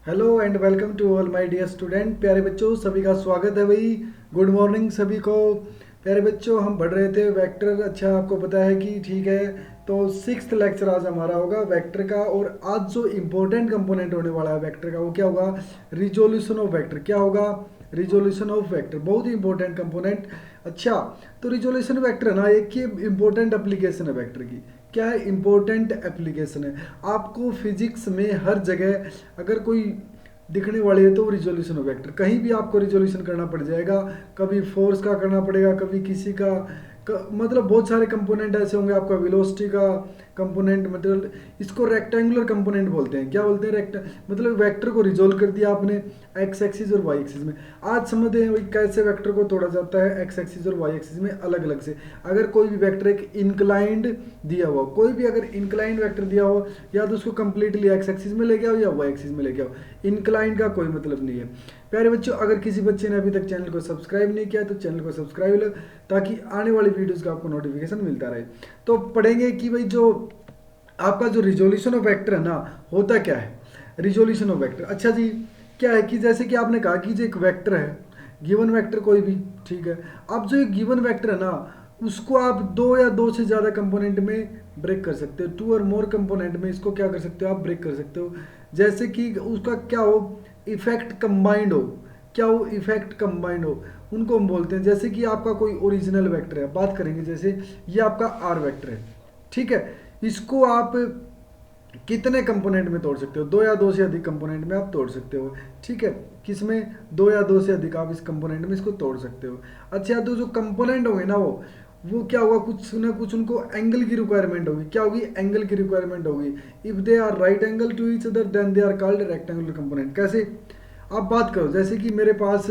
Hello and welcome to all my dear student. प्यारे बच्चों, सभी का स्वागत है भाई। गुड मॉर्निंग सभी को। प्यारे बच्चों, हम पढ़ रहे थे वेक्टर। अच्छा, आपको पता है कि ठीक है, तो सिक्स्थ लेक्चर आज हमारा होगा वेक्टर का। और आज जो इम्पोर्टेंट कंपोनेंट होने वाला है वेक्टर का, वो क्या होगा? Resolution of vector. क्या होगा? रिजोल्यूशन ऑफ वेक्टर, बहुत ही इंपॉर्टेंट कंपोनेंट। अच्छा, तो रिजोल्यूशन वेक्टर है ना, एक ये इंपॉर्टेंट एप्लीकेशन है वेक्टर की। क्या है? इंपॉर्टेंट एप्लीकेशन है। आपको फिजिक्स में हर जगह अगर कोई दिखने वाली है तो वो रिजोल्यूशन ऑफ वेक्टर, कहीं भी आपको रिजोल्यूशन करना पड़ जाएगा। कभी फोर्स का करना पड़ेगा, कभी किसी का मतलब बहुत सारे कंपोनेंट ऐसे होंगे। आपका वेलोसिटी का कंपोनेंट, मतलब इसको रेक्टेंगुलर कंपोनेंट बोलते हैं। क्या बोलते हैं? मतलब वेक्टर को रिजोल्व कर दिया आपने एक्स एक्सिस और वाई एक्सिस में। आज समझते हैं कैसे वेक्टर को तोड़ा जाता है एक्स एक्सिस और वाई एक्सिस में अलग अलग से। अगर कोई भी वेक्टर एक इंक्लाइंड दिया हुआ, कोई भी अगर इंक्लाइंड वेक्टर दिया हो, या तो उसको कंप्लीटली एक्स एक्सिस में लेके आओ या वाई एक्सिस में लेके आओ। इंक्लाइंड का कोई मतलब नहीं है। प्यारे बच्चों, अगर किसी बच्चे ने अभी तक चैनल को सब्सक्राइब नहीं किया तो चैनल को सब्सक्राइब लो, ताकि आने वाली वीडियोस का आपको नोटिफिकेशन मिलता रहे। तो पढ़ेंगे कि भाई जो आपका जो रिजोल्यूशन ऑफ वेक्टर है ना, होता क्या है रिजोल्यूशन ऑफ वेक्टर। अच्छा जी, क्या है कि जैसे कि आपने कहा कि जो एक वेक्टर है, गिवन वेक्टर कोई भी, ठीक है। अब जो एक गिवन वेक्टर है ना, उसको आप दो या दो से ज़्यादा कंपोनेंट में ब्रेक कर सकते हो। टू और मोर कंपोनेंट में इसको क्या कर सकते हो? आप ब्रेक कर सकते हो। जैसे कि उसका क्या हो? इफेक्ट कंबाइंड हो। क्या हो? इफेक्ट कंबाइंड हो, उनको हम बोलते हैं। जैसे कि आपका कोई ओरिजिनल वेक्टर है, बात करेंगे। जैसे ये आपका आर वेक्टर है, ठीक है। इसको आप कितने कंपोनेंट में तोड़ सकते हो? दो या दो से अधिक कंपोनेंट में आप तोड़ सकते हो, ठीक है। किसमें? दो या दो से अधिक आप इस कंपोनेंट में इसको तोड़ सकते हो। अच्छा, तो जो कंपोनेंट होंगे ना, वो क्या होगा? कुछ ना कुछ उनको एंगल की रिक्वायरमेंट होगी। क्या होगी? एंगल की रिक्वायरमेंट होगी। If they are right angle to each other then they are called rectangular component. कैसे? आप बात करो, जैसे कि मेरे पास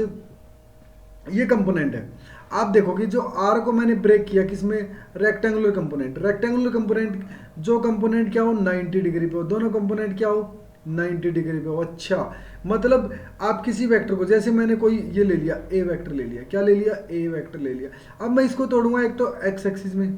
ये कंपोनेंट है। आप देखो कि जो आर को मैंने ब्रेक किया किसमें? Rectangular component. रेक्टेंगुलर कंपोनेंट, जो कंपोनेंट क्या हो? 90 डिग्री पे हो। दोनों कंपोनेंट क्या हो? 90 डिग्री पे हो। अच्छा, मतलब आप किसी वेक्टर को, जैसे मैंने कोई ये ले लिया, ए वेक्टर ले लिया। क्या ले लिया? ए वेक्टर ले लिया। अब मैं इसको तोड़ूंगा, एक तो एक्स एक्सिस में,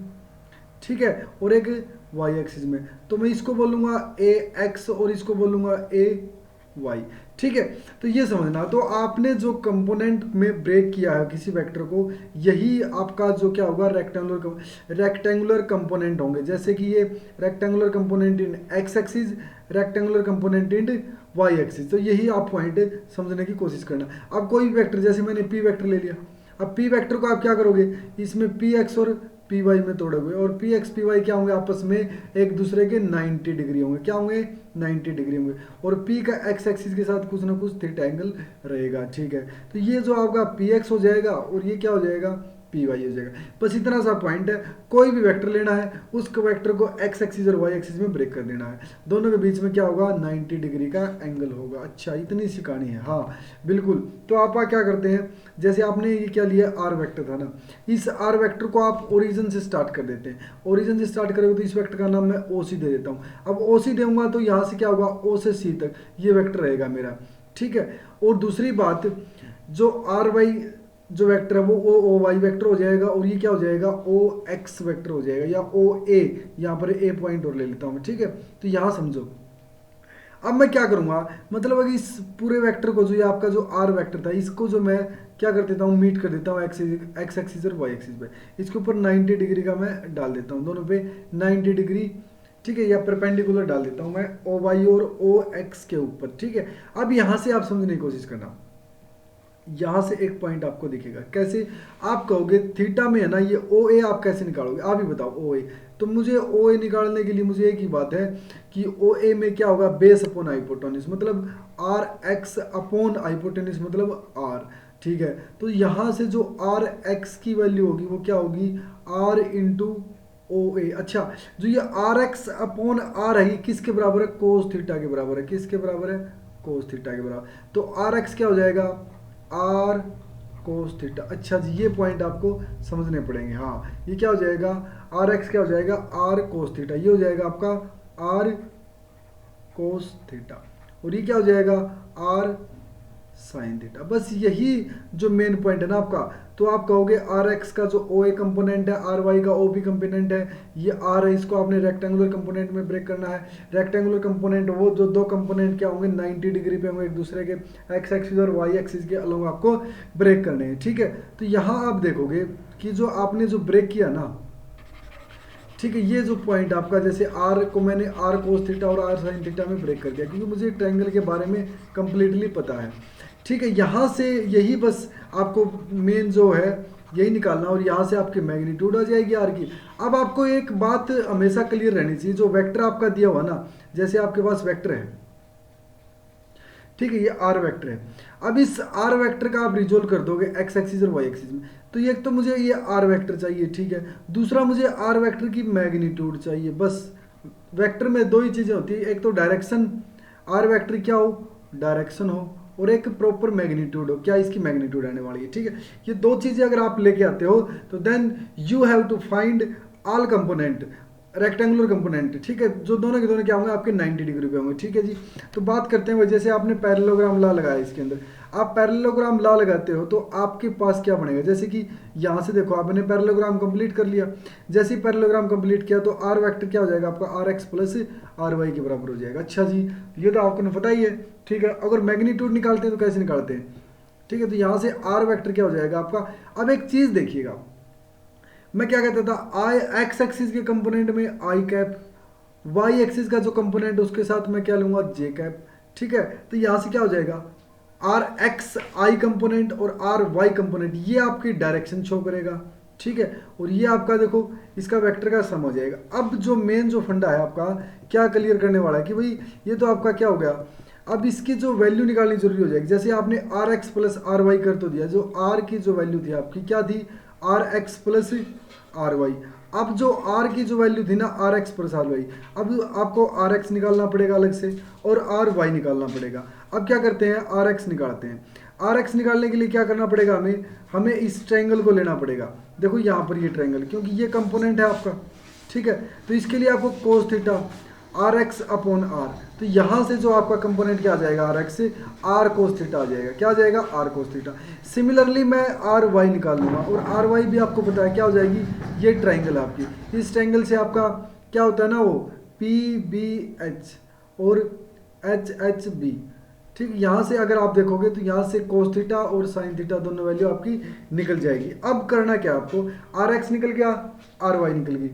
ठीक है, और एक वाई एक्सिस में। तो मैं इसको बोलूंगा ए एक्स और इसको बोलूंगा ए वाई, ठीक है। तो ये समझना, तो आपने जो कंपोनेंट में ब्रेक किया है किसी वेक्टर को, यही आपका जो क्या होगा? रेक्टेंगुलर कंपोनेंट होंगे। जैसे कि ये rectangular component in X axis, rectangular component in Y axis. तो यही आप पॉइंट समझने की कोशिश करना। अब कोई वेक्टर, जैसे मैंने पी वेक्टर ले लिया। अब पी वेक्टर को आप क्या करोगे? इसमें पी एक्स और पी वाई में तोड़ोगे, और पी एक्स पी वाई क्या होंगे? आपस में एक दूसरे के 90 डिग्री होंगे। क्या होंगे? 90 डिग्री होंगे। और पी का एक्स एक्सिस के साथ कुछ ना कुछ थीटा एंगल रहेगा, ठीक है। तो ये जो आपका पी एक्स हो जाएगा और ये क्या हो जाएगा? पी वाई हो जाएगा। बस इतना सा पॉइंट है। कोई भी वेक्टर लेना है, उस वेक्टर को एक्स एक्सिस और वाई एक्सिस में ब्रेक कर देना है। दोनों के बीच में क्या होगा? 90 डिग्री का एंगल होगा। अच्छा, इतनी सी कहानी है। हाँ बिल्कुल। तो आप क्या करते हैं, जैसे आपने ये क्या लिया? आर वेक्टर था ना, इस आर वेक्टर को आप ओरिजिन से स्टार्ट कर देते हैं। ओरिजिन से स्टार्ट करोगे तो इस वेक्टर का नाम मैं ओ सी दे देता हूँ। अब ओ सी दूंगा तो यहाँ से क्या होगा? ओ से सी तक ये वेक्टर रहेगा मेरा, ठीक है। और दूसरी बात, जो आर वाई जो वेक्टर है वो ओ वाई वेक्टर हो जाएगा, और ये क्या हो जाएगा? ओ एक्स वेक्टर हो जाएगा, या ओ ए। यहाँ पर ए पॉइंट और ले लेता हूँ, ठीक है। तो यहाँ समझो, अब मैं क्या करूंगा, मतलब अगर इस पूरे वेक्टर को, जो ये आपका जो आर वेक्टर था, इसको जो मैं क्या कर देता हूँ? मीट कर देता हूँ एक्स एक्सिस और वाई एक्सिस पे। इसके ऊपर 90 डिग्री का मैं डाल देता हूँ, दोनों पे 90 डिग्री, ठीक है। या परपेंडिकुलर डाल देता हूँ मैं ओ वाई और ओ एक्स के ऊपर, ठीक है। अब यहाँ से आप समझने की कोशिश करना। यहाँ से एक पॉइंट आपको दिखेगा। कैसे? आप कहोगे थीटा में है ना ये ओ ए, आप कैसे निकालोगे? आप ही बताओ ओ ए। तो मुझे ओ ए निकालने के लिए मुझे एक ही बात है कि ओ ए में क्या होगा? बेस अपॉन हाइपोटेन्यूज, मतलब आर एक्स अपॉन हाइपोटेन्यूज, मतलब आर, ठीक है। तो यहाँ से जो आर एक्स की वैल्यू होगी वो क्या होगी? आर इंटू ओ ए। अच्छा, जो ये आर एक्स अपॉन आर है, किसके बराबर है? कोस थीटा के बराबर है। किसके बराबर है? कोस थीटा के बराबर। तो आर एक्स क्या हो जाएगा? R cos theta. अच्छा जी, ये पॉइंट आपको समझने पड़ेंगे। हाँ, ये क्या हो जाएगा? आर एक्स क्या हो जाएगा? R cos theta. ये हो जाएगा आपका आर कोस थीटा, और ये क्या हो जाएगा? R sine theta. बस यही जो मेन पॉइंट है ना आपका। तो आप कहोगे आर एक्स का जो ओ ए कंपोनेंट है, आर वाई का ओ बी कंपोनेंट है, ये आर है, इसको आपने रेक्टेंगुलर कंपोनेंट में ब्रेक करना है। रेक्टेंगुलर कंपोनेंट वो जो दो कंपोनेंट क्या होंगे 90 डिग्री पे होंगे एक दूसरे के, एक्स एक्सिस और वाई एक्सिस के अलग आपको ब्रेक करने हैं, ठीक है। तो यहाँ आप देखोगे कि जो आपने जो ब्रेक किया ना, ठीक है, ये जो पॉइंट आपका, जैसे आर को मैंने आर कोस थीटा और आर साइन थीटा में ब्रेक कर दिया, क्योंकि मुझे ट्रायंगल के बारे में कंप्लीटली पता है, ठीक है। यहाँ से यही बस आपको मेन जो है यही निकालना, और यहाँ से आपकी मैग्नीट्यूड आ जाएगी आर की। अब आपको एक बात हमेशा क्लियर रहनी चाहिए, जो वेक्टर आपका दिया हुआ ना, जैसे आपके पास वेक्टर है, ठीक है, ये आर वेक्टर है। अब इस आर वेक्टर का आप रिजोल्व कर दोगे एक्स एक्सिस और वाई एक्सिस में, तो एक तो मुझे ये आर वेक्टर चाहिए, ठीक है। दूसरा मुझे आर वेक्टर की मैग्नीट्यूड चाहिए। बस वेक्टर में दो ही चीज़ें होती है, एक तो डायरेक्शन, आर वेक्टर क्या हो, डायरेक्शन हो, और एक प्रॉपर मैग्नीट्यूड हो, क्या इसकी मैग्नीट्यूड आने वाली है, ठीक है। ये दो चीज़ें अगर आप लेके आते हो तो then you have to find all component, rectangular component, ठीक है, जो दोनों के दोनों क्या होंगे आपके 90 डिग्री पे होंगे, ठीक है जी। तो बात करते हैं, जैसे आपने पैरेललोग्राम लॉ लगाया इसके अंदर, आप पैरेललोग्राम लॉ लगाते हो तो आपके पास क्या बनेगा, जैसे कि यहाँ से देखो आपने पैरेललोग्राम कंप्लीट कर लिया, जैसे ही पैरेललोग्राम कंप्लीट किया तो आर वेक्टर क्या हो जाएगा आपका, R x plus R Y के बराबर हो जाएगा। अच्छा जी, ये तो आपको पता ही है, ठीक है। अगर मैग्नीट्यूड निकालते हैं तो कैसे निकालते हैं, ठीक है, तो यहाँ से आर वेक्टर क्या हो जाएगा आपका। अब एक चीज़ देखिएगा, मैं क्या कहता था, आई एक्स एक्सिस के कंपोनेंट में आई कैप, वाई एक्सिस का जो कंपोनेंट उसके साथ मैं क्या लूंगा, जे कैप, ठीक है। तो यहाँ से क्या हो जाएगा, आर एक्स आई कंपोनेंट और आर वाई कंपोनेंट, ये आपकी डायरेक्शन शो करेगा, ठीक है। और ये आपका देखो इसका वेक्टर का सम हो जाएगा। अब जो मेन जो फंडा है आपका क्या क्लियर करने वाला है कि भाई ये तो आपका क्या हो गया, अब इसकी जो वैल्यू निकालनी जरूरी हो जाएगी। जैसे आपने R x plus R Y कर तो दिया, जो आर की जो वैल्यू थी आपकी क्या थी, R x plus R Y. अब जो आर की जो वैल्यू थी ना, R x plus R Y, अब आपको आर एक्स निकालना पड़ेगा अलग से और आर वाई निकालना पड़ेगा। अब क्या करते हैं, आर एक्स निकालते हैं। आर एक्स निकालने के लिए क्या करना पड़ेगा, हमें इस ट्रायंगल को लेना पड़ेगा। देखो यहाँ पर ये ट्रायंगल, क्योंकि ये कंपोनेंट है आपका, ठीक है। तो इसके लिए आपको cos theta R X upon R, तो यहाँ से जो आपका कंपोनेंट क्या आ जाएगा, आर एक्स से आर कोस थीटा आ जाएगा, क्या आ जाएगा, आर कोस थीटा। सिमिलरली मैं आर वाई निकाल लूँगा, और आर वाई भी आपको पता है क्या हो जाएगी, ये ट्रायंगल आपकी, इस ट्रायंगल से आपका क्या होता है ना, वो पी बी एच और एच एच बी, ठीक। यहाँ से अगर आप देखोगे तो यहाँ से कोस थीटा और साइन थीटा दोनों वैल्यू आपकी निकल जाएगी। अब करना क्या आपको, आर एक्स निकल गया, आर वाई निकल गई,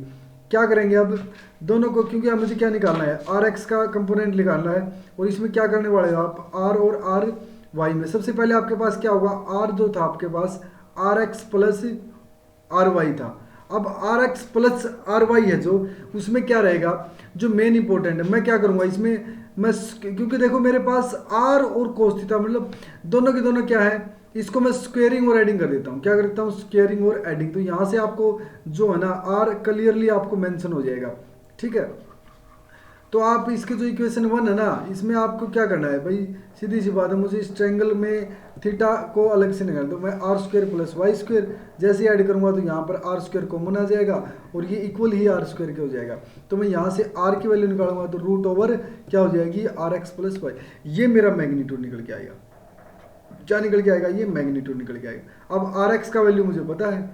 क्या करेंगे अब दोनों को, क्योंकि अब मुझे क्या निकालना है, आर एक्स का कंपोनेंट निकालना है, और इसमें क्या करने वाले हो आप, आर और आर वाई में सबसे पहले आपके पास क्या होगा, आर जो था आपके पास R x plus R y था। अब R x plus R y है जो, उसमें क्या रहेगा, जो मेन इंपॉर्टेंट है, मैं क्या करूँगा इसमें, मैं क्योंकि देखो मेरे पास आर और कोस थीटा मतलब दोनों के दोनों क्या है, इसको मैं स्क्वेयरिंग और एडिंग कर देता हूँ, क्या करता हूँ, स्क्वेयरिंग और एडिंग। तो यहाँ से आपको जो है ना आर क्लियरली आपको मेंशन हो जाएगा, ठीक है। तो आप इसके जो इक्वेशन 1 है ना, इसमें आपको क्या करना है भाई, सीधी सी बात है, मुझे इस ट्रायंगल में थीटा को अलग से निकाल दो, मैं R square plus Y square जैसे ऐड करूंगा तो यहाँ पर आर स्क्वायर कॉमन आ जाएगा और ये इक्वल ही आर स्क्वायर के हो जाएगा। तो मैं यहाँ से आर की वैल्यू निकालूंगा तो रूट ओवर क्या हो जाएगी, आर एक्स प्लस वाई, ये मेरा मैग्नीट्यूड निकल के आएगा। क्या निकल के आएगा, ये मैग्नीट्यूड निकल के आएगा। अब आर एक्स का वैल्यू मुझे पता है,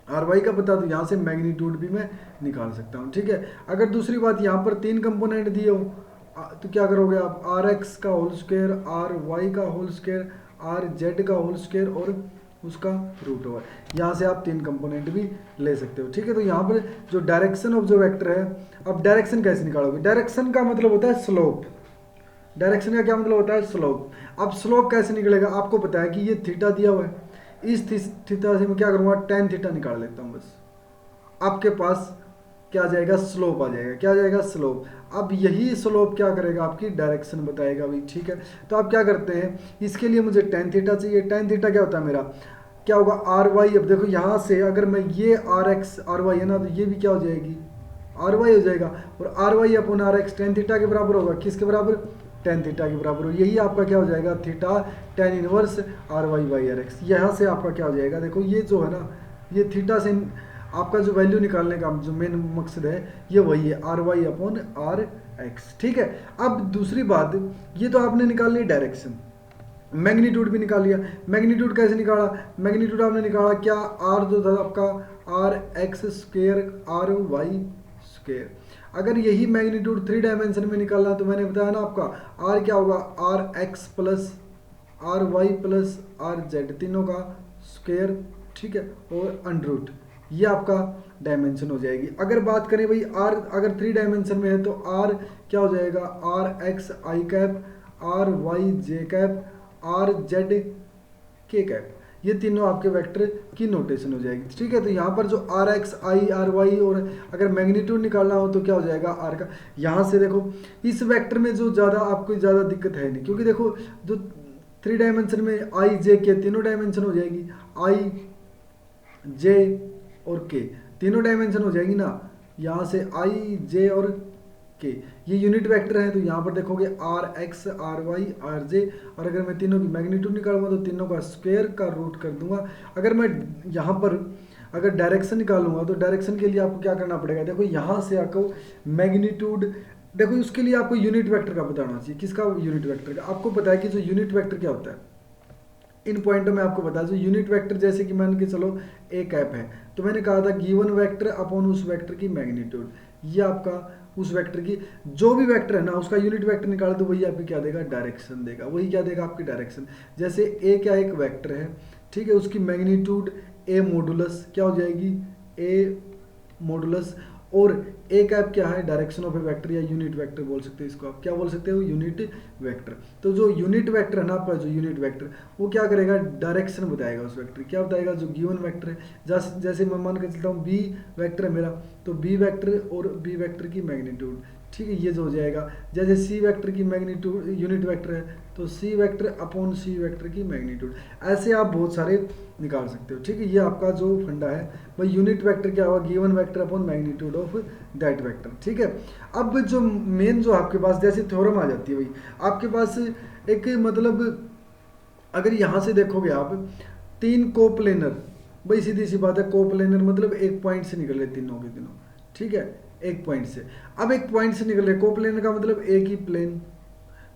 आर वाई का पता, तो यहाँ से मैग्नीट्यूड भी मैं निकाल सकता हूँ, ठीक है। अगर दूसरी बात यहाँ पर 3 कंपोनेंट दिए हो तो क्या करोगे आप, आर एक्स का होल स्क्वायर, आर वाई का होल स्क्वायर, आर जेड का होल स्क्वायर और उसका रूट ओवर, यहाँ से आप 3 कंपोनेंट भी ले सकते हो, ठीक है। तो यहाँ पर जो डायरेक्शन ऑफ जो वेक्टर है, अब डायरेक्शन कैसे निकालोगे, डायरेक्शन का मतलब होता है स्लोप, डायरेक्शन का क्या मतलब होता है, स्लोप। अब स्लोप कैसे निकलेगा, आपको पता है कि ये थीटा दिया हुआ है, इस थीटा से मैं क्या करूँगा, टेन थीटा निकाल लेता हूँ बस, आपके पास क्या आ जाएगा, स्लोप आ जाएगा, क्या आ जाएगा, स्लोप। अब यही स्लोप क्या करेगा, आपकी डायरेक्शन बताएगा भाई, ठीक है। तो आप क्या करते हैं, इसके लिए मुझे टेन थीटा चाहिए, टेन थीटा क्या होता है मेरा, क्या होगा, आर वाई। अब देखो यहाँ से अगर मैं ये आर एक्स आर वाई है ना, तो ये भी क्या हो जाएगी, आर वाई हो जाएगा, और R Y upon R X tan theta के बराबर होगा, किसके बराबर, टेन थीटा के बराबर हो, यही आपका क्या हो जाएगा, theta tan inverse R Y by R X. यहाँ से आपका क्या हो जाएगा, देखो ये जो है ना, ये थीटा से आपका जो वैल्यू निकालने का जो मेन मकसद है ये वही है, R Y upon R X, ठीक है। अब दूसरी बात, ये तो आपने निकाल ली डायरेक्शन, मैग्नीट्यूड भी निकाल लिया। मैग्नीट्यूड कैसे निकाला? मैग्नीट्यूड आपने निकाला क्या, आर जो था आपका R X square R Y square. अगर यही मैग्नीट्यूड 3 डायमेंशन में निकालना तो मैंने बताया ना आपका आर क्या होगा, R x plus R Y plus R Z तीनों का स्क्वेयर, ठीक है, और अंडरूट, ये आपका डायमेंशन हो जाएगी। अगर बात करें भाई आर अगर 3 डायमेंशन में है तो आर क्या हो जाएगा, R X I cap R Y J cap R Z K cap, ये तीनों आपके वेक्टर की नोटेशन हो जाएगी, ठीक है। तो यहाँ पर जो R X I R Y और अगर मैग्नीट्यूड निकालना हो तो क्या हो जाएगा आर का। यहाँ से देखो इस वेक्टर में जो ज़्यादा आपको ज़्यादा दिक्कत है नहीं, क्योंकि देखो जो 3 डायमेंशन में आई जे के तीनों डायमेंशन हो जाएगी, आई जे और के तीनों डायमेंशन हो जाएगी ना, यहाँ से आई जे और के ये यूनिट वेक्टर है। तो यहाँ पर देखोगे R X R Y R J, और अगर मैं तीनों की मैग्नीट्यूड निकालूंगा तो तीनों का स्क्वायर का रूट कर दूंगा। अगर मैं यहाँ पर अगर डायरेक्शन निकालूंगा तो डायरेक्शन के लिए आपको क्या करना पड़ेगा, देखो यहाँ से आपको मैग्नीट्यूड, देखो उसके लिए आपको यूनिट वेक्टर का पता होना चाहिए। किसका? यूनिट वेक्टर का। आपको पता है कि जो यूनिट वेक्टर क्या होता है, इन पॉइंटों में आपको बता, जो यूनिट वेक्टर जैसे कि मान के चलो ए कैप है, तो मैंने कहा था गिवन वेक्टर अपॉन उस वेक्टर की मैग्नीट्यूड, ये आपका उस वेक्टर की जो भी वेक्टर है ना उसका यूनिट वेक्टर निकाल दो, वही आपको क्या देगा, डायरेक्शन देगा। वही क्या देगा, आपकी डायरेक्शन। जैसे ए क्या एक वेक्टर है, ठीक है, उसकी मैग्नीट्यूड ए मॉडुलस क्या हो जाएगी, ए मॉडुलस, और ए कैप क्या है, डायरेक्शन ऑफ ए वेक्टर या यूनिट वेक्टर बोल सकते हैं इसको, आप क्या बोल सकते हो, यूनिट वेक्टर। तो जो यूनिट वेक्टर है ना आपका, जो यूनिट वेक्टर वो क्या करेगा, डायरेक्शन बताएगा उस वेक्टर, क्या बताएगा, जो गिवन वेक्टर है। जैसे मैं मान के चलता हूँ बी वेक्टर है मेरा, तो बी वेक्टर और बी वेक्टर की मैग्नीट्यूड, ठीक है, ये जो हो जाएगा। जैसे सी वेक्टर की मैग्नीट्यूड यूनिट वेक्टर है तो C vector upon C vector की मैग्नीट्यूड, ऐसे आप बहुत सारे निकाल सकते हो, ठीक है। ये आपका जो फंडा है भाई, यूनिट वेक्टर क्या होगा, given vector upon magnitude of that vector, ठीक है। अब जो मेन जो आपके पास जैसे थ्योरम आ जाती है भाई, आपके पास एक मतलब अगर यहाँ से देखोगे आप 3 कोप्लेनर, भाई सीधी सी बात है, कोप्लेनर मतलब एक पॉइंट से निकले तीनों के तीनों, ठीक है, एक पॉइंट से। अब एक पॉइंट से निकले, कोप्लेनर का मतलब एक ही प्लेन,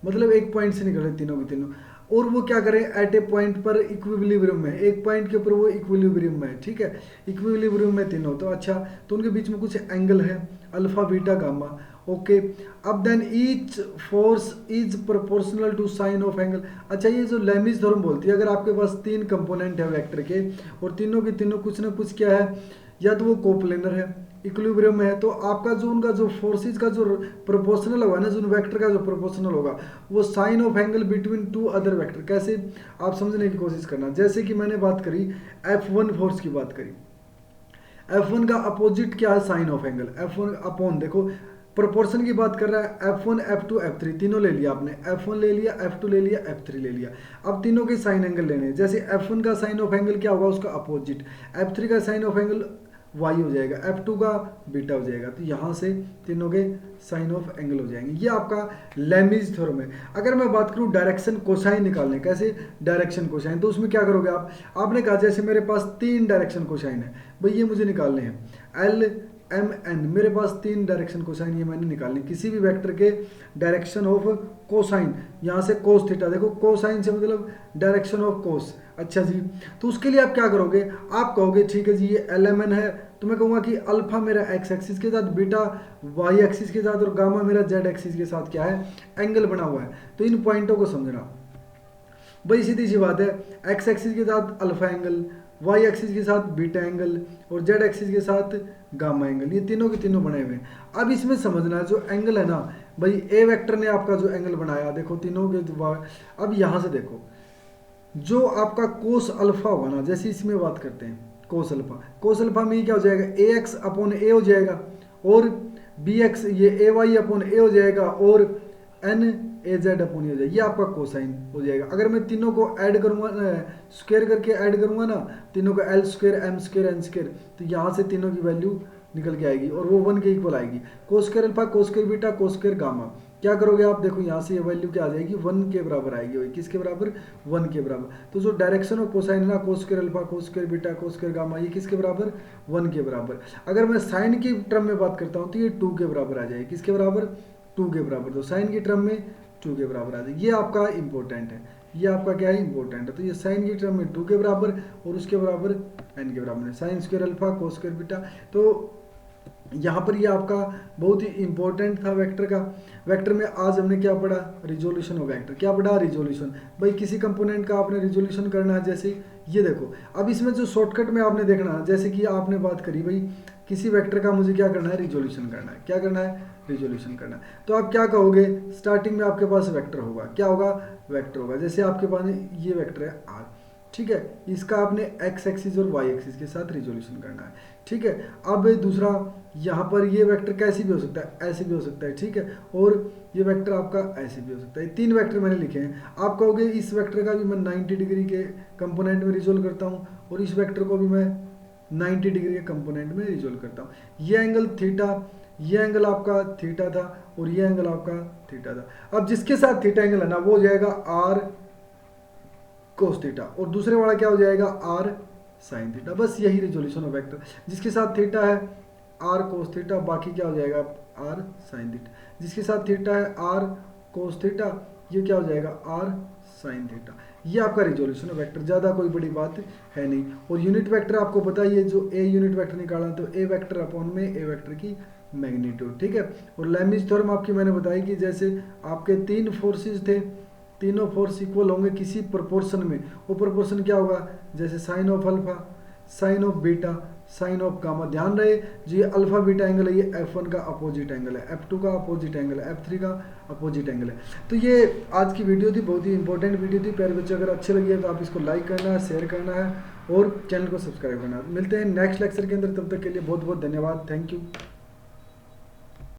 मतलब एक पॉइंट से निकले तीनों के तीनों, और वो क्या करें, एट ए पॉइंट पर इक्विलिब्रियम में, एक पॉइंट के ऊपर वो इक्विलिब्रियम में है, ठीक है, इक्विलिब्रियम में तीनों। तो अच्छा, तो उनके बीच में कुछ एंगल है, अल्फा बीटा गामा, ओके। अब then each force is proportional to sine of angle. अच्छा, ये जो लेमिज थ्योरम बोलती है, अगर आपके पास 3 कंपोनेंट है वेक्टर के और तीनों के तीनों कुछ ना कुछ क्या है, या तो वो कोप्लेनर है, इक्विलिब्रियम में है, तो आपका जो उनका जो फोर्सेस का जो प्रोपोर्शनल होगा ना, जो वेक्टर का जो प्रोपोर्शनल होगा, वो sine of angle between 2 other vector. कैसे, आप समझने की कोशिश करना। जैसे कि मैंने बात करी F1 फोर्स की बात करी, F1 का अपोजिट क्या है, sine of angle, F1 upon, देखो प्रोपोर्शन की बात कर रहा है, F1 F2 F3 तीनों ले लिया आपने, F1 ले लिया, F2 ले लिया, F3 ले लिया। अब तीनों के साइन एंगल लेने हैं। जैसे F1 का साइन ऑफ एंगल क्या होगा, उसका अपोजिट, F3 का साइन ऑफ एंगल वाई हो जाएगा, F2 का बीटा हो जाएगा। तो यहाँ से तीनों के साइन ऑफ एंगल हो जाएंगे। ये आपका लेमिज थ्योरम है। अगर मैं बात करूँ डायरेक्शन कोसाइन निकालने, कैसे डायरेक्शन कोसाइन, तो उसमें क्या करोगे आप, आपने कहा जैसे मेरे पास 3 डायरेक्शन कोसाइन है भाई, ये मुझे निकालने हैं, एल एम एन, मेरे पास 3 डायरेक्शन कोसाइन ये मैंने निकालने, किसी भी वेक्टर के डायरेक्शन ऑफ कोसाइन, यहाँ से कोस थीटा, देखो कोसाइन से मतलब डायरेक्शन ऑफ कोस। अच्छा जी, तो उसके लिए आप क्या करोगे, आप कहोगे ठीक है जी ये एल एम एन है, तो मैं कहूँगा कि अल्फा मेरा एक्स एक्सिस के साथ, बीटा वाई एक्सिस के साथ, और गामा मेरा जेड एक्सिस के साथ क्या है, एंगल बना हुआ है। तो इन पॉइंटों को समझना भाई, सीधी सी बात है, एक्स एक्सिस के साथ अल्फा एंगल, वाई एक्सिस के साथ बीटा एंगल, और जेड एक्सिस के साथ गामा एंगल, ये तीनों के तीनों बने हुए हैं। अब इसमें समझना है जो एंगल है ना भाई, ए वेक्टर ने आपका जो एंगल बनाया, देखो तीनों के, अब यहाँ से देखो जो आपका कोस अल्फा होगा ना, जैसे इसमें बात करते हैं कोस अल्फा में क्या हो जाएगा, ए एक्स अपॉन ए हो जाएगा, और बी एक्स ये ए वाई अपॉन ए हो जाएगा, और एन ए जेड अपॉन हो जाएगा, ये आपका कोसाइन हो जाएगा। अगर मैं तीनों को ऐड करूंगा, स्क्वायर करके ऐड करूंगा ना, तीनों का L square M square N square, तो यहाँ से तीनों की वैल्यू निकल के आएगी और वो 1 के इक्वल आएगी। Cos square alpha, cos square beta, cos square gamma, क्या करोगे आप, देखो यहाँ से ये वैल्यू क्या आ जाएगी, 1 के बराबर आएगी। वही किसके बराबर, 1 के बराबर। तो जो डायरेक्शन ऑफ कोसाइन है ना, cos square alpha, cos square beta, cos square gamma, ये किसके बराबर, 1 के बराबर। अगर मैं साइन की टर्म में बात करता हूँ तो ये 2 के बराबर आ जाएगी, किसके बराबर, 2 के बराबर। तो साइन की टर्म में 2 के बराबर आ जाएगी। ये आपका इंपॉर्टेंट है, ये आपका क्या है, इंपॉर्टेंट है। तो ये साइन की टर्म में 2 के बराबर और उसके बराबर n के बराबर है, sine square alpha cos square beta. तो यहाँ पर ये आपका बहुत ही इंपॉर्टेंट था वेक्टर का। वेक्टर में आज हमने क्या पढ़ा, रिजोल्यूशन ऑफ वेक्टर। क्या पढ़ा, रिजोल्यूशन। भाई किसी कंपोनेंट का आपने रिजोल्यूशन करना है, जैसे ये देखो, अब इसमें जो शॉर्टकट में आपने देखना, जैसे कि आपने बात करी भाई किसी वेक्टर का मुझे क्या करना है, रिजोल्यूशन करना है। क्या करना है, रिजोल्यूशन करना है। तो आप क्या कहोगे, स्टार्टिंग में आपके पास वेक्टर होगा, क्या होगा, वेक्टर होगा। जैसे आपके पास ये वेक्टर है आर, ठीक है, इसका आपने एक्स एक्सिस और वाई एक्सिस के साथ रिजोल्यूशन करना है, ठीक है। अब दूसरा, यहाँ पर ये वेक्टर कैसे भी हो सकता है, ऐसे भी हो सकता है, ठीक है, और ये वेक्टर आपका ऐसे भी हो सकता है। 3 वेक्टर मैंने लिखे हैं। आप कहोगे इस वेक्टर का भी मैं 90 डिग्री के कंपोनेंट में रिजोल्व करता हूँ और इस वेक्टर को भी मैं 90 डिग्री के कंपोनेंट में रिजोल्व करता हूँ। ये एंगल थीटा, ये एंगल आपका थीटा था और ये एंगल आपका थीटा था। अब जिसके साथ थीटा एंगल है ना, वो हो जाएगा आर कोस थीटा और दूसरे वाला क्या हो जाएगा, आर साइन थीटा। बस यही रिजोल्यूशन ऑफ वेक्टर। जिसके साथ थीटा है आर कोस थीटा, बाकी क्या हो जाएगा, आर साइन थीटा। जिसके साथ थीटा है आर कोस थीटा, ये क्या हो जाएगा, आर साइन थीटा। ये आपका रिजोल्यूशन ऑफ वेक्टर, ज़्यादा कोई बड़ी बात है नहीं। और यूनिट वेक्टर आपको पता है, ये जो ए यूनिट वेक्टर निकाला तो ए वेक्टर अपॉन में ए वेक्टर की मैग्नीट्यूड, ठीक है। और लेब्निज थ्योरम आपकी मैंने बताई कि जैसे आपके 3 फोर्सेस थे, तीनों फोर्स इक्वल होंगे किसी प्रोपोर्शन में, वो प्रोपोर्शन क्या होगा, जैसे sine of alpha, sine of beta, sine of gamma. ध्यान रहे जो ये अल्फा बीटा एंगल है ये F1 का अपोजिट एंगल है, F2 का अपोजिट एंगल है, F3 का अपोजिट एंगल है। तो ये आज की वीडियो थी, बहुत ही इंपॉर्टेंट वीडियो थी। प्यारे बच्चे अगर अच्छे लगी है तो आप इसको लाइक करना है, शेयर करना है और चैनल को सब्सक्राइब करना है। मिलते हैं नेक्स्ट लेक्चर के अंदर, तब तक के लिए बहुत बहुत धन्यवाद, थैंक यू।